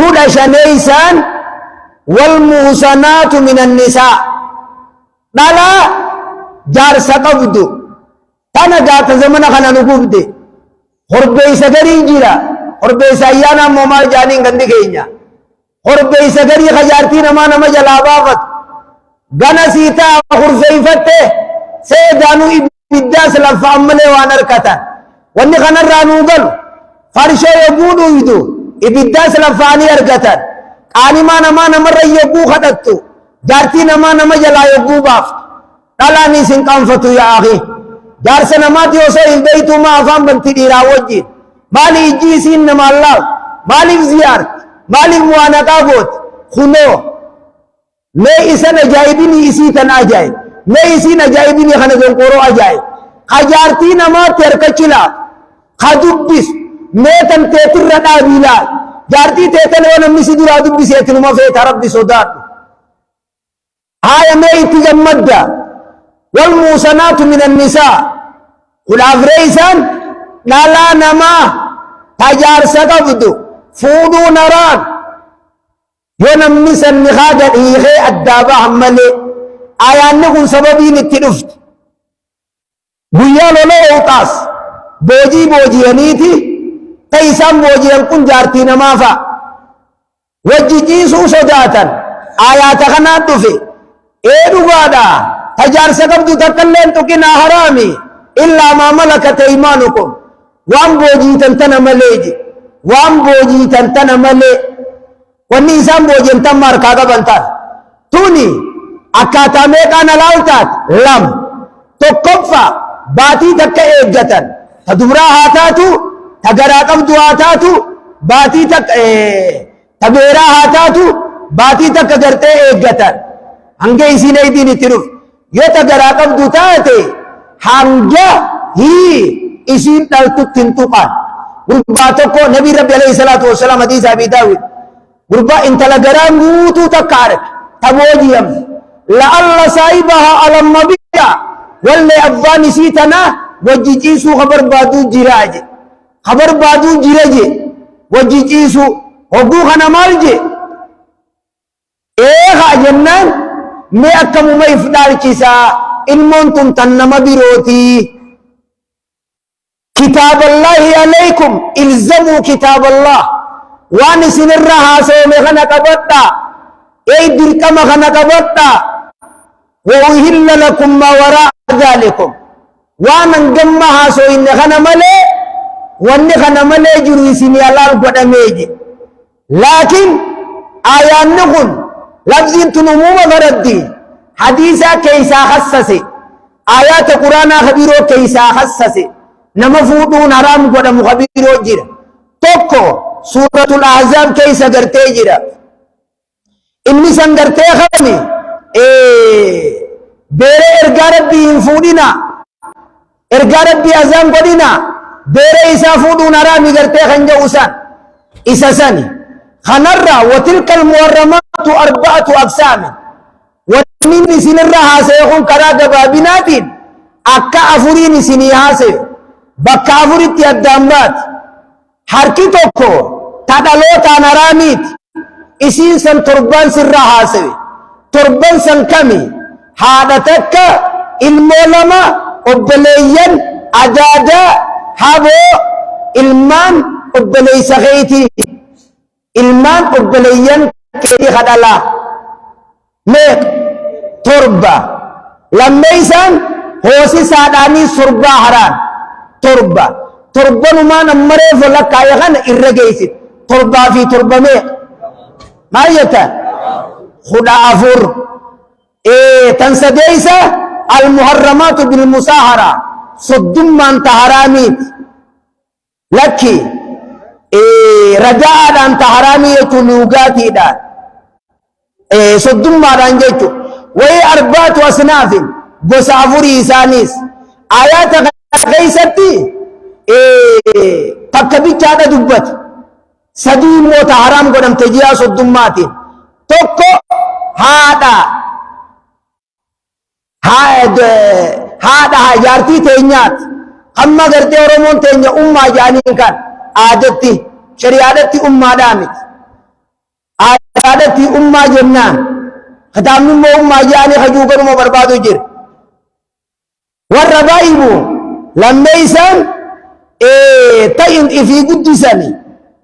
فود شنيسان والمحصنات من النساء دلا جار سقبدو تانا جات زمن خنا نقبدي خربي سجري جرا خربي سيانا ممال جاني غندي كينيا خربي سجري خجارتي نما نما جلابافت غنا سيتا خرفيفته سيدانو إبداس لفعمله وانركتا واني خنا رانو قل فرشا يبودو يدو إبداس لفعني أركتا قاني ما نما ريبو خدتو جارتي نما جلا يبو بافت دلاني سنقام فتو يا أخي جارس نماتي وسا البيت ما أفهم بنتي ديرا وجي مالي جيسين نما الله مالي زيارت مالي موانقا بوت خنو میں اسن اجائبینی اسی تن اجائب میں اسی نجائبینی خندن قرو اجائب خجارتی نما ترکچلا خدبس میں تن تیتر ردا بیلا جارتی تیتن ونمی سی درا دبس اتنما فیت رب صدات آیا میں اتجمد دا والموسنات من النساء قل افریسان نالا نما تجار سقبدو فودو نران يونمني سنخاجة إيغي الدابة عمالي آيان نقول سببين التلفت بيالو لو اوطاس بوجي بوجيانيتي تيسان بوجيان كن جارتي نمافا وجي جيسو صداتا آيات خنات في ايدو بادا تجار سقبدو تكلين تكنا حرامي إلا ما ملكت إيمانكم وان بوجي تنتنا مليجي وان بوجي تنتنا مليجي wanni isaan boojentan markaa qabantaan tuni akkaataa meeqaan alaaltaat lam tokkoffa baatii takka eeggatan ta dubraa haa taatu ta garaa qabdu haa taatu baatii takka ta beeraa haa taatu baatii takka gartee eeggatan hanga isiin eeydiin itti dhuf yoo ta garaa qabdu taate hanga hii isiin dhaltutti hin tuqan gurbaa tokko nabii rabbi alayhi salaatu wassalaam hadiisa abii daawid غربا انت لغران غوتو تكارك تبوجيم لعل صاحبها على النبي واللي افاني سيتنا وجيجيسو خبر بادو جراج خبر بادو جراج وجيجيسو وغو خنا مالجي ايه جنان مي اكم ما يفدار كيسا ان منتم تنما بيروتي كتاب الله عليكم الزموا كتاب الله وان سنرا هاسو مخنا قبطا اي دركم خنا قبطا وأهل لكم ما وراء ذلكم وان انجم هاسو ان خنا ملي وان خنا ملي جروي سني الله قدميجي لكن آيان نقول لفظين تنموم غردي حديثا كيسا خصصي آيات قرآن خبيرو كيسا خصصي نمفوضون حرام قدم خبيرو جير توكو سورة الأحزاب كيسا قرتي جرا إني سن قرتي خامي بيري إرقا ربي ينفودنا إرقا ربي أزام قدنا بيري إسا فودون رامي قرتي خنجوسان إسا ساني خنرى وتلك المحرمات 4 أقسام ونين سنرها سيكون كراغ بابناتين أكا أفرين سنيها سيو بكا أفرين تيادامات harki tokko tadhaloota naraamiit isiin san torban sirraa haasawe torban san kami haadha takka ilmoo lama obboleeyyan adaadaa haboo ilmaan obboleeysa keetii ilmaan obboleeyyan keetii kadhalaa meeq torba lammeeysaan hoosisaadhaanii sorbaa haraan torba تربان ما نمره فلا كايغان الرجيسي تربا في تربمي ما يتا خدا أفور إيه تنسديسا المحرمات بالمساهرة صدم من تحراميت لكي إيه رجاء أن تحرامي يتلوغاتي دا إيه صدم ما رانجيتو وهي 4 أصناف بسافوري إسانيس آيات غيستي takka bichaadha dubbat sadii moota haram godhamte ji'a soddummaatiin tokko haadha jaartii teenyaat amma gartee oromoon teenya ummaa jaaniin kan aadatti shari'aadatti ummaadhaa miti هذا أمة جنان ختام من أمة جاني خجوبا وبربادو جر والربائب لما يسان تاين في قدساني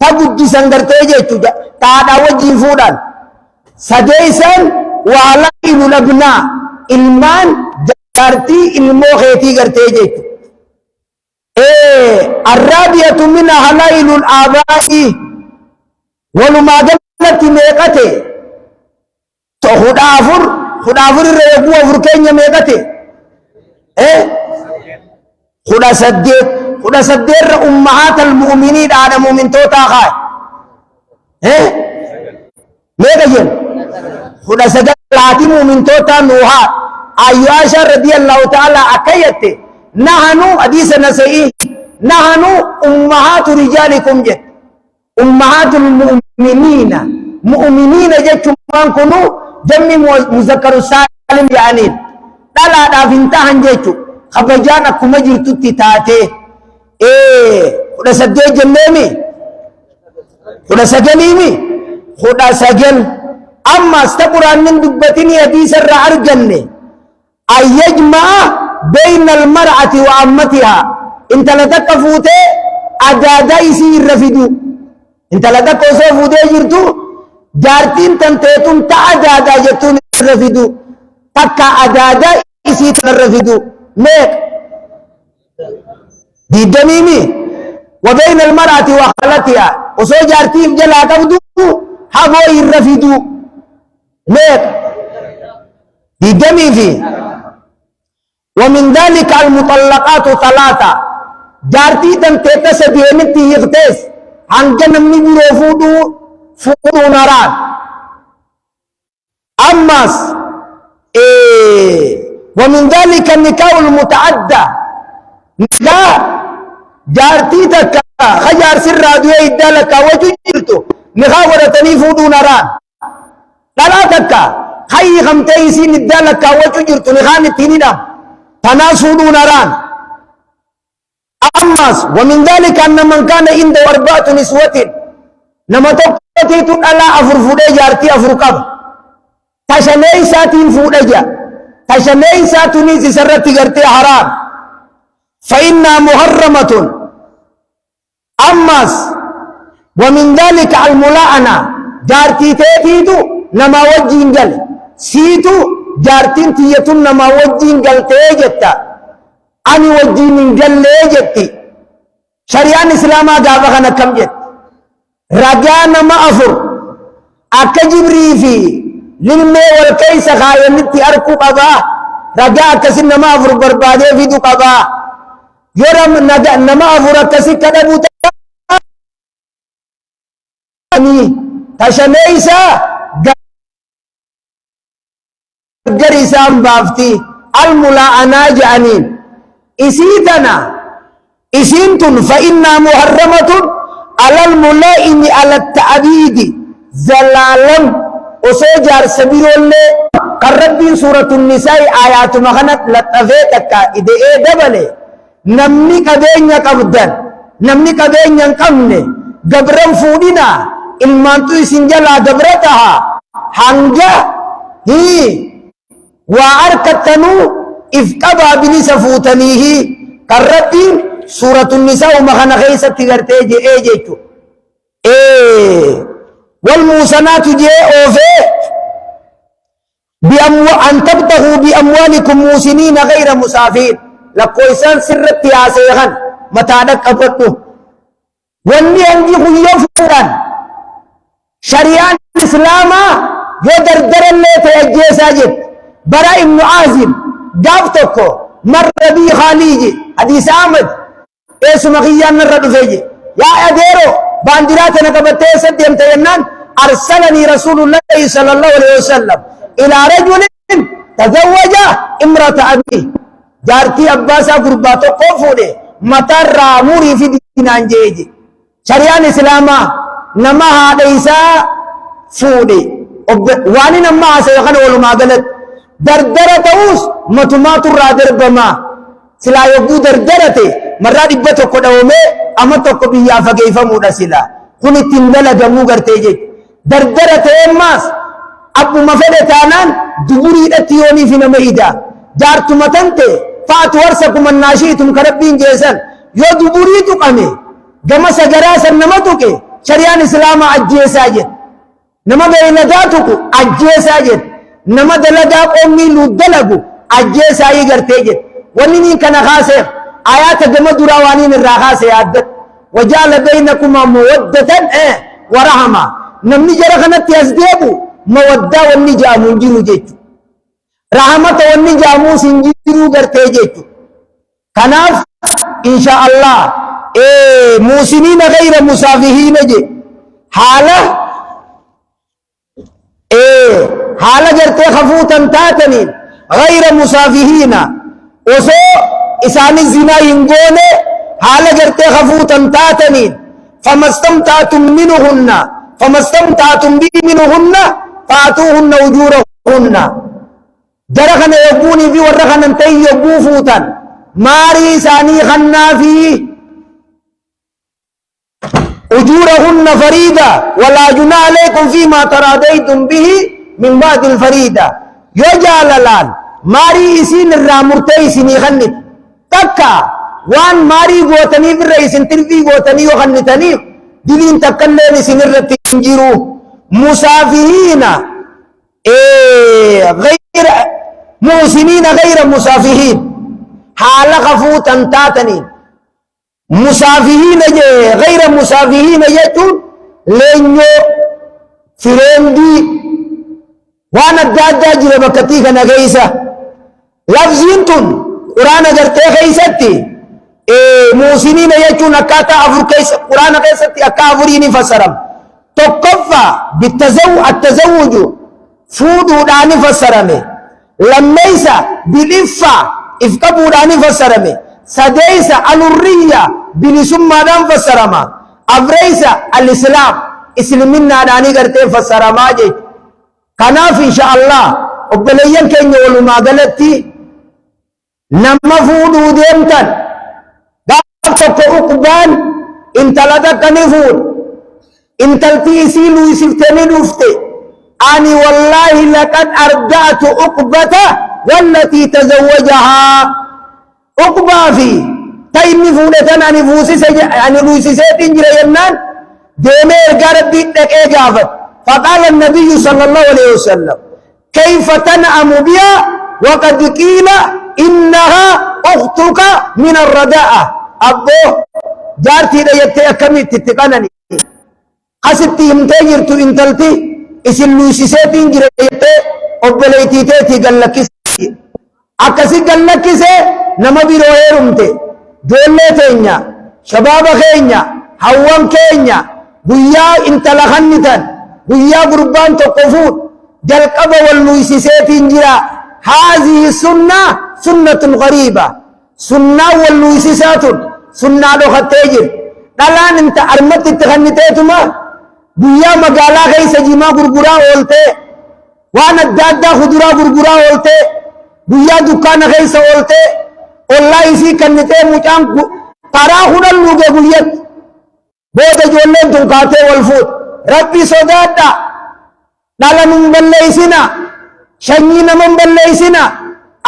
تا قدسان درتيجي تادا وجي فودان سديسان وعلائل الأبناء ilmaan jaartii ilmoo keetii gartee jechu الرابعة من هلائل الآباء ولما قلت ميقته خدافر الرئيبو أفركين ميقته خدا سدير أمهات المؤمنين على مؤمن توتا خاي ميقجن خدا سدير لاتي مؤمن توتا نوها عائشة رضي الله تعالى أكيت نحن حديث نسائي نحن أمهات رجالكم جت أمهات المؤمنين مؤمنين جت من كنوا جمع مذكر سالم يعني لا دافنتهن جت خبجانا كما جرت تتاتي خدا سجل جنمي خدا سجليمي خدا سجل أما استقران من دبتني حديث الرعر جنة أن يجمع بين المرأة وعمتها انت لدك فوتي أدادا يسير رفدو انت لدك فوتي جرتو جارتين تنتيتم تأدادا جرتون رفدو تكا أدادا يسير رفدو ميك دي دميمي وبين المرأة وخالتها وصو جارتين جلا تبدو حبو يرفدو ميك دي دمي فيه ومن ذلك المطلقات ثلاثة جارتي تنتيتا سبيمتي يغتيس عن جنم نجرو فودو ناران أمس ومن ذلك النكاح المتعدى نكاح جارتي تكا خجار سر راديو إدالك وججرتو نكاح ورتني فودو ناران لا تكا خي خمتيسين إدالك وججرتو نكاح نتيني تناسود ناران أمس ومن ذلك أن من كان عنده أربعة نسوة نما تقتيت ألا أفر فودي جارتي أفر كم تشني ساتين فودي تشني ساتني سرتي جارتي حرام فإنها محرمة أمس ومن ذلك الملاعنة جارتي تيتيتو نما وجين جل سيتو جارتين تيتون نما وجين قلتي جتا أني وجين قلتي جتي شريان إسلاما قابخنا كم جت رجانا ما أفر أكا جبري في للمي والكيس خاينتي أركو قبا رجاء كسي نما أفر بربادي في دو قبا يرم نما أفر كسي كدبو تشنيسا جريسان بافتي الملاعنة جانين إسيتنا إسينتن فإنها محرمة على الملائن على التعبيد زلالا وسجار سبيل الله قرب سورة النساء آيات مغنت لطفيتك إذا دبلي نمني كبين قبضان نمني كبين قمني قبرم فودنا المانتو سنجلا قبرتها حنجا هي وأركتنو إفقبا بلس فوتنيه كالربين سورة النساء ومخنا خيسة تغرتي جيجو والموسنات جي أوفي أن تبتغوا بأموالكم موسنين غير مسافين لكويسان سرت يا سيغان متعدك أبطنو واني أنجي خيوفورا شريان الإسلام يدردر اللي تيجي ساجد براء ابن عازم قافتكو مر بي خاليجي حديث آمد اسم غيان نرد فيجي يا أديرو باندراتنا كبتة سديم تينان أرسلني رسول الله صلى الله عليه وسلم إلى رجل تزوج امرأة أبيه جارتي أباسا قرباتو قوفوني مطر راموري في دينان جيجي شريان إسلاما نما هاديسا فوني واني نما سيخان ولما قلت دردرة توس متمات الرادر بما سلا يبدو دردرة مرة دبتو قدومي أما تقو بيا فقيفة مودا سلا كن التندل جمو قرتيجي dardara teemmaas abbuma fedhe taanaan duburiidhatti yoonii fi nama ida jaartuma tante fa'atu warsakum annaashiitum ka rabbiin jeesan yoo duburii tuqame gama sagaraa san nama tuqe shari'aan islaamaa ajjeesaa jedhe nama beeyladaa tuqu ajjeesaa jedhe nama dalagaa qoomii luuddalagu ajjeesaa yi gartee jedhe wanni niin kana kaaseef آيات جمع دراوانين الرخاص يادت وجعل بينكما مودة ورحمة نمني جرخنا تيزديبو مودة والنجا منجرو جيتو رحمة والنجا موسنجرو غرتي جيتو كناف إن شاء الله موسنين غير مسافهين جي حالة حالة غرتي خفوتا تاتنين غير مسافهين وسو إساني الزنا ينقونه حالا جرتي خفوتا تاتنين فما استمتعتم به منهن فاتوهن أجورهن جرخنا يبوني في ورخنا انتي يبو فوتا ماري ساني خنا فيه أجورهن فريدة ولا جناح عليكم فيما تراضيتم به من بعد الفريدة يجعل الآن ماري إسين الرامرتي سني خنت تكا وان ماري غوتني في الرئيس انترفي غوتني وخنتني دلين تكلين سنرت تنجرو مسافهين غير موسمين غير مسافهين حال خفوتا تاتنين مسافهين غير مسافهين يتون لنيو فرندي وانا الدادا جربكتيك نغيسة لفظينتون قرآن قرتي خيستي موسنين يجون أكاتا أفر كيس قرآن خيستي أكا أفرين فسرم تقفى التزوج فودو داني فسرمي لميسا بالإفا إفكبو داني فسرمي سديسا الرية بلسمة دان فسرما أفريسا الإسلام إسلامنا داني قرتي فسرما جي كناف إن شاء الله وبلين كن يقولوا ما قالتي نما فودو ديمتن دابتك أقبان انت لدك نفود انت التيسي لويسفتني نفتي أني والله لقد أردعت أقبته والتي تزوجها أقبا في تايني فودتن أني فوسي أني لويسي سيتين جرى ينان ديمير قرب بيتك إجافت فقال النبي صلى الله عليه وسلم كيف تنعم بها وقد قيل إنها أختك من الرداءة أبو جارتي ليتي أكمي تتقنني قصدتي امتاجرت انتلتي اسم لوسيسيتين جريتي أبليتي تيتي قلقسي أكسي قلقسي نما بيروهيرمتي جولي تينيا شباب خينيا حوام كينيا بيا انتلخنتن بيا قربان تقفون جلقب واللوسيسيتين جرا هذه السنة سنة غريبة سنة واللوسيسات سنة لو خطيجر دلان انت ارمت تغنيتيتما بيا مقالا غيس جيما غرغرا اولته وانا الدادا خدرا غرغرا اولته بيا دكان غيس اولته والله يسي كنتي مجان ترى خدل لوغه بيت بود جولن تنكاته والفوت ربي صدادا دلان بليسنا شنينا من بليسنا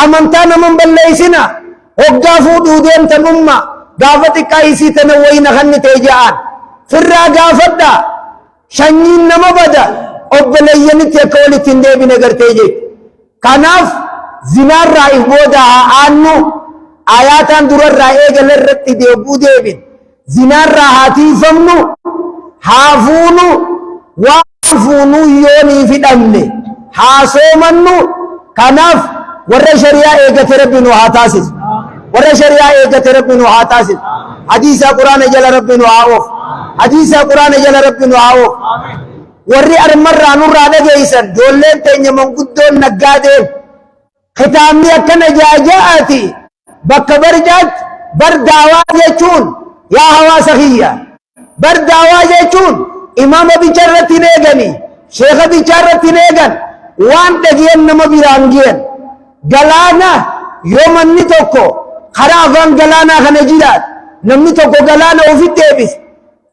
أمانتانا من بليسنا وقافوا دودين تنمى قافتي كايسي تنوين خن تيجان فرا قافتا شنين نما بدا وبلين تيكولي تندي بنگر تيجي كناف زنار رائف بودا آنو آياتان درر رائے گلر رتی دیوبو دیبین زنار راحاتی فمنو حافونو وافونو يوني في دمني حاسومنو كناف ورّا شريعة إيجت ربنا وحاتاسس ورّا شريعة إيجت ربنا وحاتاسس حديث قرآن جل ربنا وعوف حديث قرآن جل ربنا وعوف ورّي أرمر رانور رادا جيسن جولين تيني من قدون نقادين ختامي أكنا جاجاتي بك برجات بردعوا يجون يا هوا سخية بردعوا يجون إمام بجرة نيغني شيخ بجرة نيغن وان تجين نما برانجين galaana yoo manni tokko karaa afaan galaanaa kana jiraat namni tokko galaana ofitti deebis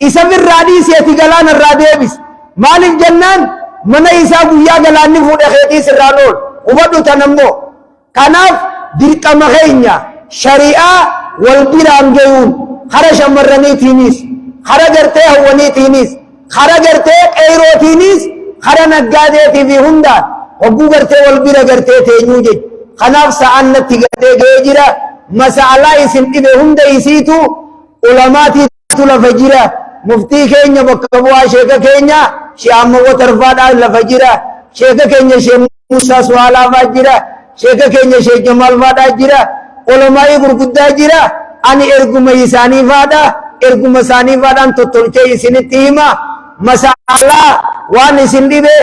isa birraa dhiiseeti galaana irraa deebis maaliif jennaan mana isaa guyyaa galaanni fuudhe keetii sirraan ool hubadhu tanammoo kanaaf dirqama keenya shari'aa wal biraan gayuun hara shamarraniitiinis hara gartee hawwaniitiinis hara gartee qeyrootiinis hara naggaadeetii fi hundaan hogguu gartee wal bira gartee teenyuu jechu kanaaf sa'aan natti gartee ga'ee jira masaalaa isin dhibe hunda isiitu ulamaatiitu lafa jira muftii keenya bakka bu'aa sheeka keenya Sheekh Watarfaadhaan lafa jira sheeka keenya Sheekh Musaa Suwaalaafaa jira sheeka keenya Sheekh Jamaal faadhaa jira ulamaa'ii gurguddaa jira ani erguma isaanii faadha erguma isaanii faadhaan tottolchee isinitti hima masaalaa waan isin dhibe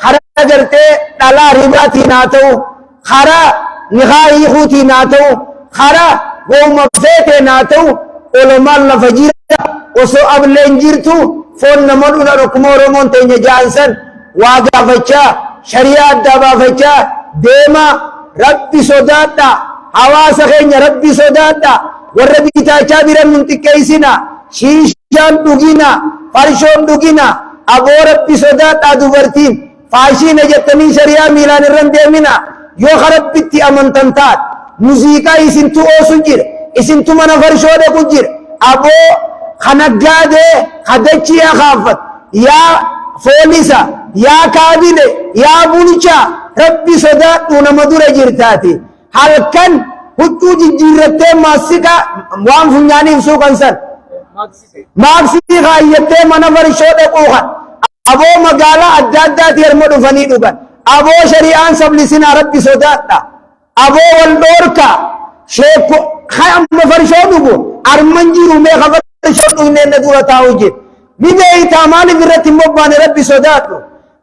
hara gartee dhalaa ribaatiin haa ta'u hara niqaa hiikuutiin haa ta'u hara wooma feeteen haa ta'u ulamaan lafa jira osoo ableen jirtu foon nama dhudha akkuma Oromoon teenya jaansan waa gaafachaa shari'aa addaa baafachaa deema rabbi sodaadha hawaasa keenya rabbi sodaadha warra bitaachaa biran nun xiqqeessina shiishaan dhugina farshoon dhugina aboo rabbi sodaadha dubartiin faashiina jettanii shari'aa miilaan irran deemina yoo rabbitti amantan taat muuziqaa isintu oosu jira isintu mana farshoo dhaqu jira aboo kanaggaadee kadachii akaafat yaa foolisa yaa kaabile yaa bulchaa rabbi sodaadhu nama dura jirtaati halkan huccuu jijjiirrattee maasika waan funyaaniif suuqan san maaksii kaayyattee mana farshoo dhaquu kan aboo magaalaa adda addaati harma dhufanii dhugan aboo shari'aan sablisinaa rabbi sodaadha aboo wal dhoorka sheekko amma farshoo dhugu arman jiru meeqa farshoo dhugneen na dura taa'u jira mibeeytaa maaliif irratti hin bobbaane rabbi sodaadhu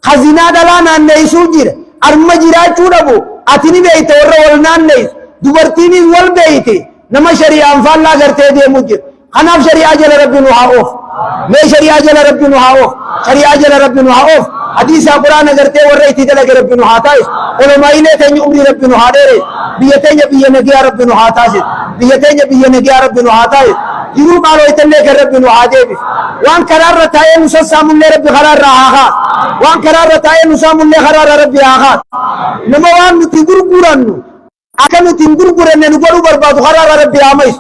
khazinaa dhalaa naanneessuu jira arma jiraachuu dhabu ati ni beeyta warra wal naanneessu dubartiinis wal beeyte nama shari'aan faallaa gartee deemu jira kanaaf shari'aa jala rabbi nu haa oofu mee shari'aa jala rabbi nu haa oofu shari'aa jala rabbi nu haa oofu hadiisa quraana gartee warra itti dalage rabbi nu haa taasisu ulamaa'ilee teenya umrii rabbi nu haa dheereessu biyya teenya biyya nagiyaa rabbi nu haa taasisu biyya teenya biyya nagiyaa rabbi nu haa taasisu jiruu qaalooytallee kan rabbi nu haa deebisu waan karaarra taa'ee nu sassaamullee rabbi karaarra haa kaasu waan karaarra taa'ee nu saamullee karaarra rabbi haa kaasu nama waan nuti gurgurannu akka nuti hin gurguranne nu godhuu barbaadu karaarra rabbi haa maysu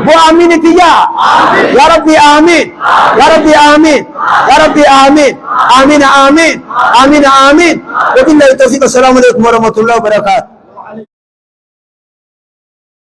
boo amiin itti yaa yaa rabbi amiin yaa rabbi amiin yaa rabbi amiin amiin amiin amiin amiin wabillahi tawfiq assalamu alaikum warahmatullahi wabarakatuh